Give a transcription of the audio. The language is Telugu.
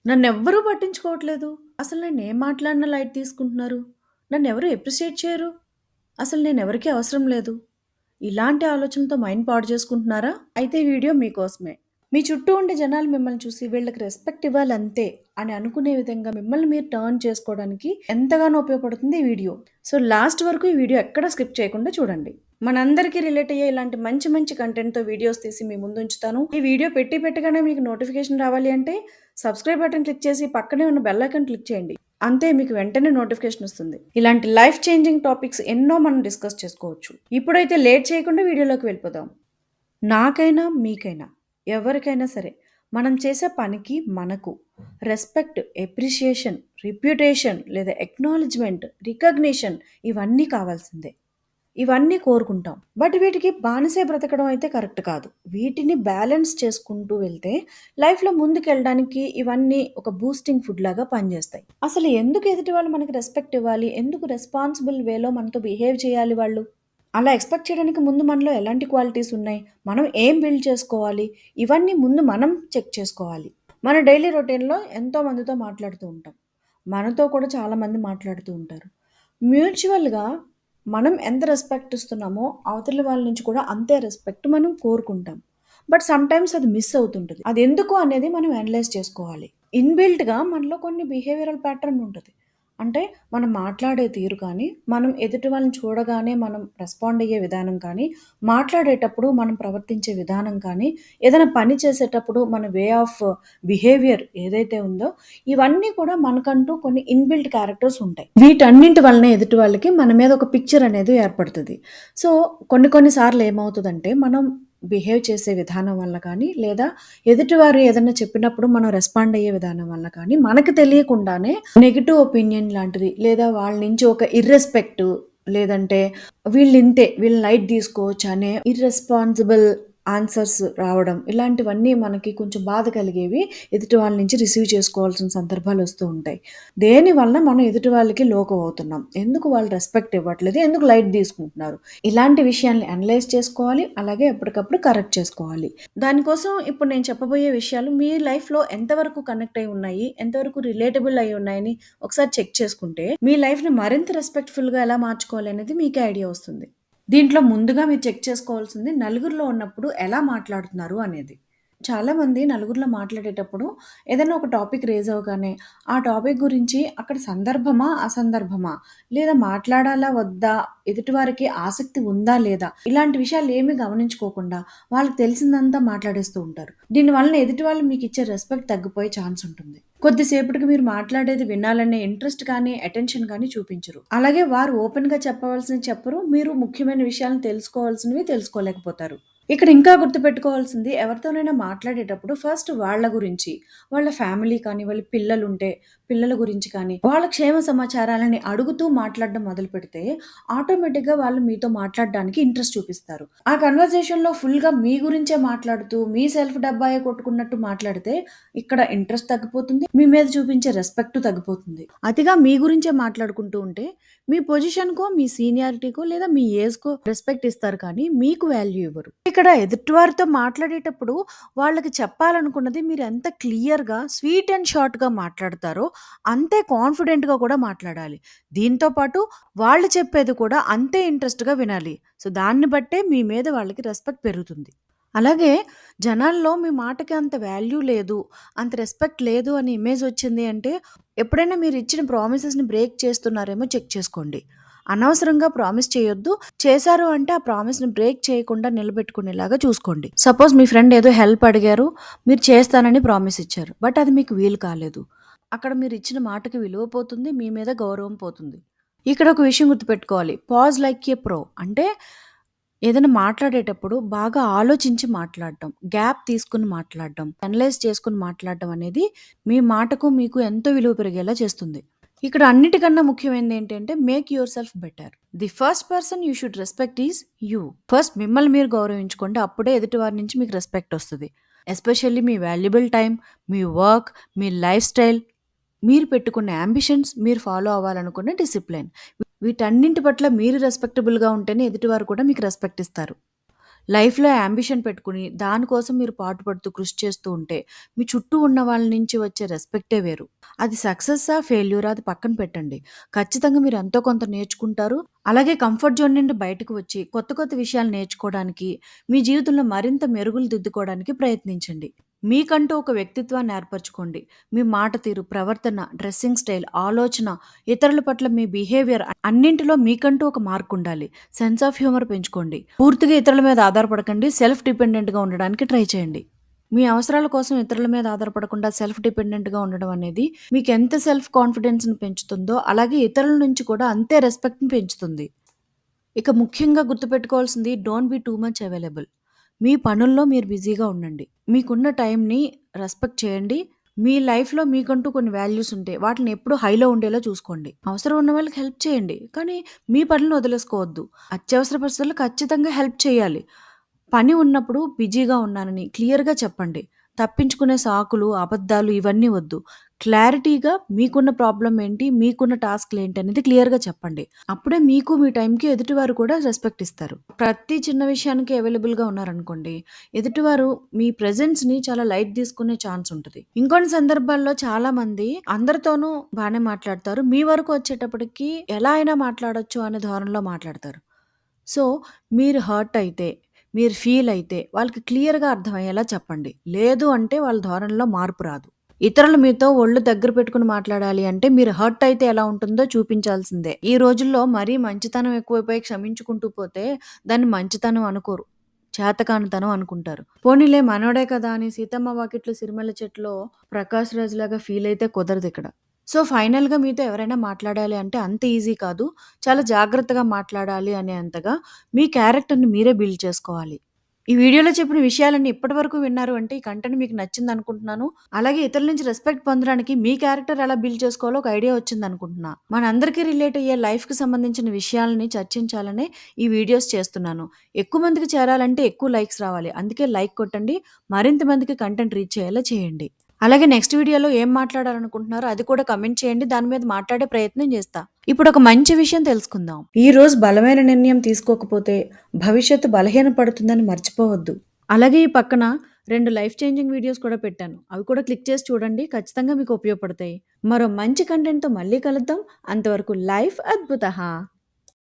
నన్నెవ్వరూ పట్టించుకోవట్లేదు. అసలు నేనేం మాట్లాడినా లైట్ తీసుకుంటున్నారు. నన్నెవరు అప్రిషియేట్ చేయరు. అసలు నేనెవరికీ అవసరం లేదు. ఇలాంటి ఆలోచనలతో మైండ్ పాడు చేసుకుంటున్నారా? అయితే ఈ వీడియో మీకోసమే. మీ చుట్టూ ఉండే జనాలు మిమ్మల్ని చూసి వీళ్ళకి రెస్పెక్ట్ ఇవ్వాలంతే అని అనుకునే విధంగా మిమ్మల్ని మీరు టర్న్ చేసుకోవడానికి ఎంతగానో ఉపయోగపడుతుంది ఈ వీడియో. సో లాస్ట్ వరకు ఈ వీడియో ఎక్కడ స్కిప్ చేయకుండా చూడండి. మనందరికీ రిలేట్ అయ్యే ఇలాంటి మంచి మంచి కంటెంట్‌తో వీడియోస్ తీసి మీ ముందుంచుతాను. ఈ వీడియో పెట్టగానే మీకు నోటిఫికేషన్ రావాలి అంటే సబ్స్క్రైబ్ బటన్ క్లిక్ చేసి పక్కనే ఉన్న బెల్ ఐకాన్ క్లిక్ చేయండి. అంతే మీకు వెంటనే నోటిఫికేషన్ వస్తుంది. ఇలాంటి లైఫ్ చేంజింగ్ టాపిక్స్ ఎన్నో మనం డిస్కస్ చేసుకోవచ్చు. ఇప్పుడైతే లేట్ చేయకుండా వీడియోలోకి వెళ్ళిపోదాం. నాకైనా, మీకైనా, ఎవరికైనా సరే మనం చేసే పనికి మనకు రెస్పెక్ట్, అప్రిషియేషన్, రిప్యుటేషన్ లేదా ఎక్నాలెడ్జ్‌మెంట్, రికగ్నిషన్ ఇవన్నీ కావాల్సిందే. ఇవన్నీ కోరుకుంటాం. బట్ వీటికి బానిసై బ్రతకడం అయితే కరెక్ట్ కాదు. వీటిని బ్యాలెన్స్ చేసుకుంటూ వెళ్తే లైఫ్‌లో ముందుకెళ్ళడానికి ఇవన్నీ ఒక బూస్టింగ్ ఫుడ్ లాగా పనిచేస్తాయి. అసలు ఎందుకు ఎదుటి వాళ్ళు మనకి రెస్పెక్ట్ ఇవ్వాలి? ఎందుకు రెస్పాన్సిబుల్ వేలో మనతో బిహేవ్ చేయాలి వాళ్ళు? అలా ఎక్స్‌పెక్ట్ చేయడానికి ముందు మనలో ఎలాంటి క్వాలిటీస్ ఉన్నాయి? మనం ఏం బిల్డ్ చేసుకోవాలి? ఇవన్నీ ముందు మనం చెక్ చేసుకోవాలి. మన డైలీ రొటీన్‌లో ఎంతో మందితో మాట్లాడుతూ ఉంటాం. మనతో కూడా చాలామంది మాట్లాడుతూ ఉంటారు. మ్యూచువల్‌గా మనం ఎంత రెస్పెక్ట్ ఇస్తున్నామో అవతలి వాళ్ళ నుంచి కూడా అంతే రెస్పెక్ట్ మనం కోరుకుంటాం. బట్ సమ్‌టైమ్స్ అది మిస్ అవుతుంటది. అదెందుకు అనేది మనం అనలైజ్ చేసుకోవాలి. ఇన్‌బిల్ట్‌గా మనలో కొన్ని బిహేవియరల్ ప్యాటర్న్ ఉంటది. అంటే మనం మాట్లాడే తీరు కానీ, మనం ఎదుటి వాళ్ళని చూడగానే మనం రెస్పాండ్ అయ్యే విధానం కానీ, మాట్లాడేటప్పుడు మనం ప్రవర్తించే విధానం కానీ, ఏదైనా పని చేసేటప్పుడు మన వే ఆఫ్ బిహేవియర్ ఏదైతే ఉందో, ఇవన్నీ కూడా మనకంటూ కొన్ని ఇన్‌బిల్ట్ క్యారెక్టర్స్ ఉంటాయి. వీటన్నింటి వలన ఎదుటి వాళ్ళకి మన మీద ఒక పిక్చర్ అనేది ఏర్పడుతది. సో, కొన్ని సార్లు ఏమవుతదంటే, మనం బిహేవ్ చేసే విధానం వల్ల కానీ, లేదా ఎదుటివారు ఏదన్నా చెప్పినప్పుడు మనం రెస్పాండ్ అయ్యే విధానం వల్ల కానీ, మనకు తెలియకుండానే నెగెటివ్ ఒపీనియన్ లాంటిది, లేదా వాళ్ళ నుంచి ఒక ఇర్రెస్పెక్ట్ లేదంటే వీళ్ళింతే, వీళ్ళు లైట్ తీసుకోవచ్చు అనే ఇర్రెస్పాన్సిబుల్ ఆన్సర్స్ రావడం, ఇలాంటివన్నీ మనకి కొంచెం బాధ కలిగేవి ఎదుటి వాళ్ళ నుంచి రిసీవ్ చేసుకోవాల్సిన సందర్భాలు వస్తూ ఉంటాయి. దేనివల్ల మనం ఎదుటి వాళ్ళకి లోకువ అవుతున్నాం? ఎందుకు వాళ్ళు రెస్పెక్ట్ ఇవ్వట్లేదు? ఎందుకు లైట్ తీసుకుంటున్నారు? ఇలాంటి విషయాల్ని అనలైజ్ చేసుకోవాలి. అలాగే ఎప్పటికప్పుడు కరెక్ట్ చేసుకోవాలి. దానికోసం ఇప్పుడు నేను చెప్పబోయే విషయాలు మీ లైఫ్‌లో ఎంతవరకు కనెక్ట్ అయ్యి ఉన్నాయి? ఎంతవరకు రిలేటబుల్ అయ్యి ఉన్నాయని ఒకసారి చెక్ చేసుకుంటే, మీ లైఫ్‌ని మరింత రెస్పెక్ట్‌ఫుల్‌గా ఎలా మార్చుకోవాలి అనేది మీకే ఐడియా వస్తుంది. దీంట్లో ముందుగా మీరు చెక్ చేసుకోవాల్సింది నలుగురిలో ఉన్నప్పుడు ఎలా మాట్లాడుతున్నారు అనేది. చాలామంది నలుగురిలో మాట్లాడేటప్పుడు ఏదైనా ఒక టాపిక్ రేజ్ అవ్వగానే, ఆ టాపిక్ గురించి అక్కడ సందర్భమా? అసందర్భమా? లేదా మాట్లాడాలా? వద్దా? ఎదుటివారికి ఆసక్తి ఉందా? లేదా? ఇలాంటి విషయాలేమి గమనించుకోకుండా వాళ్ళకి తెలిసిందంతా మాట్లాడేస్తూ ఉంటారు. దీనివలన ఎదుటి వాళ్ళు మీకిచ్చే రెస్పెక్ట్ తగ్గిపోయే ఛాన్స్ ఉంటుంది. కొద్దిసేపటికి మీరు మాట్లాడేది వినాలనే ఇంట్రెస్ట్ కానీ, అటెన్షన్ కానీ చూపించరు. అలాగే వారు ఓపెన్‌గా చెప్పవలసినవి చెప్పరు. మీరు ముఖ్యమైన విషయాలను తెలుసుకోవాల్సినవి తెలుసుకోలేకపోతారు. ఇక్కడ ఇంకా గుర్తుపెట్టుకోవాల్సింది ఎవరితోనైనా మాట్లాడేటప్పుడు ఫస్ట్ వాళ్ళ గురించి, వాళ్ళ ఫ్యామిలీ కానీ, వాళ్ళ పిల్లలుంటే పిల్లల గురించి కానీ, వాళ్ళ క్షేమ సమాచారాలని అడుగుతూ మాట్లాడడం మొదలుపెడితే ఆటోమేటిక్‌గా వాళ్ళు మీతో మాట్లాడడానికి ఇంట్రెస్ట్ చూపిస్తారు. ఆ కన్వర్జేషన్‌లో ఫుల్‌గా మీ గురించే మాట్లాడుతూ, మీ సెల్ఫ్ డబ్బాయే కొట్టుకున్నట్టు మాట్లాడితే ఇక్కడ ఇంట్రెస్ట్ తగ్గిపోతుంది. మీ మీద చూపించే రెస్పెక్ట్ తగ్గిపోతుంది. అతిగా మీ గురించే మాట్లాడుకుంటూ ఉంటే మీ పొజిషన్‌కో, మీ సీనియారిటీకో లేదా మీ ఏజ్‌కో రెస్పెక్ట్ ఇస్తారు కానీ మీకు వాల్యూ ఇవ్వరు. ఇక్కడ ఎదుటివారితో మాట్లాడేటప్పుడు వాళ్ళకి చెప్పాలనుకున్నది మీరు ఎంత క్లియర్‌గా, స్వీట్ అండ్ షార్ట్‌గా మాట్లాడతారో అంతే కాన్ఫిడెంట్‌గా కూడా మాట్లాడాలి. దీంతో పాటు వాళ్ళు చెప్పేది కూడా అంతే ఇంట్రెస్ట్‌గా వినాలి. సో, దాన్ని బట్టే మీ మీద వాళ్ళకి రెస్పెక్ట్ పెరుగుతుంది. అలాగే జనాల్లో మీ మాటకి అంత వాల్యూ లేదు, అంత రెస్పెక్ట్ లేదు అని ఇమేజ్ వచ్చింది అంటే, ఎప్పుడైనా మీరు ఇచ్చిన ప్రామిసెస్‌ని బ్రేక్ చేస్తున్నారేమో చెక్ చేసుకోండి. అనవసరంగా ప్రామిస్ చేయొద్దు. చేశారు అంటే ఆ ప్రామిస్‌ని బ్రేక్ చేయకుండా నిలబెట్టుకునేలాగా చూసుకోండి. సపోజ్ మీ ఫ్రెండ్ ఏదో హెల్ప్ అడిగారు. మీరు చేస్తానని ప్రామిస్ ఇచ్చారు. బట్ అది మీకు వీలు కాలేదు. అక్కడ మీరు ఇచ్చిన మాటకి విలువ పోతుంది. మీ మీద గౌరవం పోతుంది. ఇక్కడ ఒక విషయం గుర్తుపెట్టుకోవాలి. పాజ్ లైక్ ఎ ప్రో అంటే ఏదైనా మాట్లాడేటప్పుడు బాగా ఆలోచించి మాట్లాడడం, గ్యాప్ తీసుకొని మాట్లాడడం, అనలైజ్ చేసుకొని మాట్లాడడం అనేది మీ మాటకు మీకు ఎంతో విలువ పెరిగేలా చేస్తుంది. ఇక్కడ అన్నిటికన్నా ముఖ్యమైనది ఏంటంటే make your self better. The first person you should respect is you. First మిమ్మల్ని మీరు గౌరవించుకోండి. అప్పుడే ఎదుటి వారి నుంచి మీకు రెస్పెక్ట్ వస్తది. ఎస్పెషల్లీ మీ వాల్యుబుల్ టైమ్, మీ వర్క్, మీ లైఫ్ స్టైల్, మీరు పెట్టుకున్న యాంబిషన్స్, మీరు ఫాలో అవ్వాలనుకునే డిసిప్లిన్. వీటన్నింటి పట్ల మీరు రెస్పెక్టబుల్‌గా ఉంటేనే ఎదుటివారు కూడా మీకు రెస్పెక్ట్ ఇస్తారు. లైఫ్‌లో యాంబిషన్ పెట్టుకొని, దానికోసం మీరు పాటుపడుతూ, కృషి చేస్తూ ఉంటే, మీ చుట్టూ ఉన్న వాళ్ళ నుంచి వచ్చే రెస్పెక్టే వేరు. అది సక్సెస్సా? ఫెయిల్యూరా? అది పక్కన పెట్టండి. ఖచ్చితంగా మీరు ఎంతో కొంత నేర్చుకుంటారు. అలాగే కంఫర్ట్ జోన్ నుండి బయటకు వచ్చి, కొత్త కొత్త విషయాలు నేర్చుకోవడానికి, మీ జీవితంలో మరింత మెరుగులు దిద్దుకోవడానికి ప్రయత్నించండి. మీకంటూ ఒక వ్యక్తిత్వాన్ని ఏర్పరచుకోండి. మీ మాట తీరు, ప్రవర్తన, డ్రెస్సింగ్ స్టైల్, ఆలోచన, ఇతరుల పట్ల మీ బిహేవియర్ అన్నింటిలో మీకంటూ ఒక మార్కుండాలి. సెన్స్ ఆఫ్ హ్యూమర్ పెంచుకోండి. పూర్తిగా ఇతరుల మీద ఆధారపడకండి. సెల్ఫ్ డిపెండెంట్‌గా ఉండడానికి ట్రై చేయండి. మీ అవసరాల కోసం ఇతరుల మీద ఆధారపడకుండా సెల్ఫ్ డిపెండెంట్‌గా ఉండడం అనేది మీకెంత సెల్ఫ్ కాన్ఫిడెన్స్‌ని పెంచుతుందో, అలాగే ఇతరుల నుంచి కూడా అంతే రెస్పెక్ట్‌ని పెంచుతుంది. ఇక ముఖ్యంగా గుర్తుపెట్టుకోవాల్సింది don't be too much available. మీ పనుల్లో మీరు బిజీగా ఉండండి. మీకున్న టైంని రెస్పెక్ట్ చేయండి. మీ లైఫ్‌లో మీకంటూ కొన్ని వాల్యూస్ ఉంటాయి. వాటిని ఎప్పుడూ హైలో ఉండేలా చూసుకోండి. అవసరం ఉన్న వాళ్ళకి హెల్ప్ చేయండి. కానీ మీ పనులను వదిలేసుకోవద్దు. అత్యవసర పరిస్థితుల్లో ఖచ్చితంగా హెల్ప్ చేయాలి. పని ఉన్నప్పుడు బిజీగా ఉన్నానని క్లియర్‌గా చెప్పండి. తప్పించుకునే సాకులు, అబద్ధాలు ఇవన్నీ వద్దు. క్లారిటీగా మీకున్న ప్రాబ్లమ్ ఏంటి? మీకున్న టాస్క్‌లేంటి అనేది క్లియర్‌గా చెప్పండి. అప్పుడే మీకు మీ టైంకి ఎదుటివారు కూడా రెస్పెక్ట్ ఇస్తారు. ప్రతి చిన్న విషయానికి అవైలబుల్‌గా ఉన్నారనుకోండి, ఎదుటివారు మీ ప్రెజెన్స్‌ని చాలా లైట్ తీసుకునే ఛాన్స్ ఉంటది. ఇంకొన్ని సందర్భాల్లో చాలామంది అందరితోనూ బానే మాట్లాడతారు. మీ వరకు వచ్చేటప్పటికి ఎలా అయినా మాట్లాడొచ్చు అనే ధోరణిలో మాట్లాడతారు. సో, మీరు హర్ట్ అయితే, మీరు ఫీల్ అయితే వాళ్ళకి క్లియర్‌గా అర్థమయ్యేలా చెప్పండి. లేదు అంటే వాళ్ళ ధోరణిలో మార్పు రాదు. ఇతరులు మీతో ఒళ్ళు దగ్గర పెట్టుకొని మాట్లాడాలి అంటే మీరు హర్ట్ అయితే ఎలా ఉంటుందో చూపించాల్సిందే. ఈ రోజుల్లో మరీ మంచితనం ఎక్కువైపోయి క్షమించుకుంటూ పోతే దాన్ని మంచితనం అనుకోరు. చేతకానితనం అనుకుంటారు. పోనీలే మనోడే కదా అని సీతమ్మ వాకిట్లో సిరిమల్లె చెట్టులో ప్రకాష్ రాజ్‌లాగా ఫీల్ అయితే కుదరదిక్కడ. సో, ఫైనల్‌గా మీతో ఎవరైనా మాట్లాడాలి అంటే అంత ఈజీ కాదు. చాలా జాగ్రత్తగా మాట్లాడాలి అనే అంతగా మీ క్యారెక్టర్‌ని మీరే బిల్డ్ చేసుకోవాలి. ఈ వీడియోలో చెప్పిన విషయాలన్నీ ఇప్పటివరకు విన్నారు అంటే ఈ కంటెంట్ మీకు నచ్చిందనుకుంటున్నాను. అలాగే ఇతరుల నుంచి రెస్పెక్ట్ పొందడానికి మీ క్యారెక్టర్ ఎలా బిల్డ్ చేసుకోవాలో ఒక ఐడియా వచ్చిందనుకుంటున్నా. మనందరికీ రిలేట్ అయ్యే లైఫ్‌కి సంబంధించిన విషయాలని చర్చించాలనే ఈ వీడియోస్ చేస్తున్నాను. ఎక్కువ మందికి చేరాలంటే ఎక్కువ లైక్స్ రావాలి. అందుకే లైక్ కొట్టండి. మరింత మందికి కంటెంట్ రీచ్ అయ్యేలా చేయండి. అలాగే నెక్స్ట్ వీడియోలో ఏం మాట్లాడాలనుకుంటున్నారో అది కూడా కమెంట్ చేయండి. దాని మీద మాట్లాడే ప్రయత్నం చేస్తా. ఇప్పుడు ఒక మంచి విషయం తెలుసుకుందాం. ఈ రోజు బలమైన నిర్ణయం తీసుకోకపోతే భవిష్యత్తు బలహీనపడుతుందని మర్చిపోవద్దు. అలాగే ఈ పక్కన 2 లైఫ్ చేంజింగ్ వీడియోస్ కూడా పెట్టాను. అవి కూడా క్లిక్ చేసి చూడండి. ఖచ్చితంగా మీకు ఉపయోగపడతాయి. మరో మంచి కంటెంట్‌తో మళ్ళీ కలుద్దాం. అంతవరకు లైఫ్ అద్భుతహ.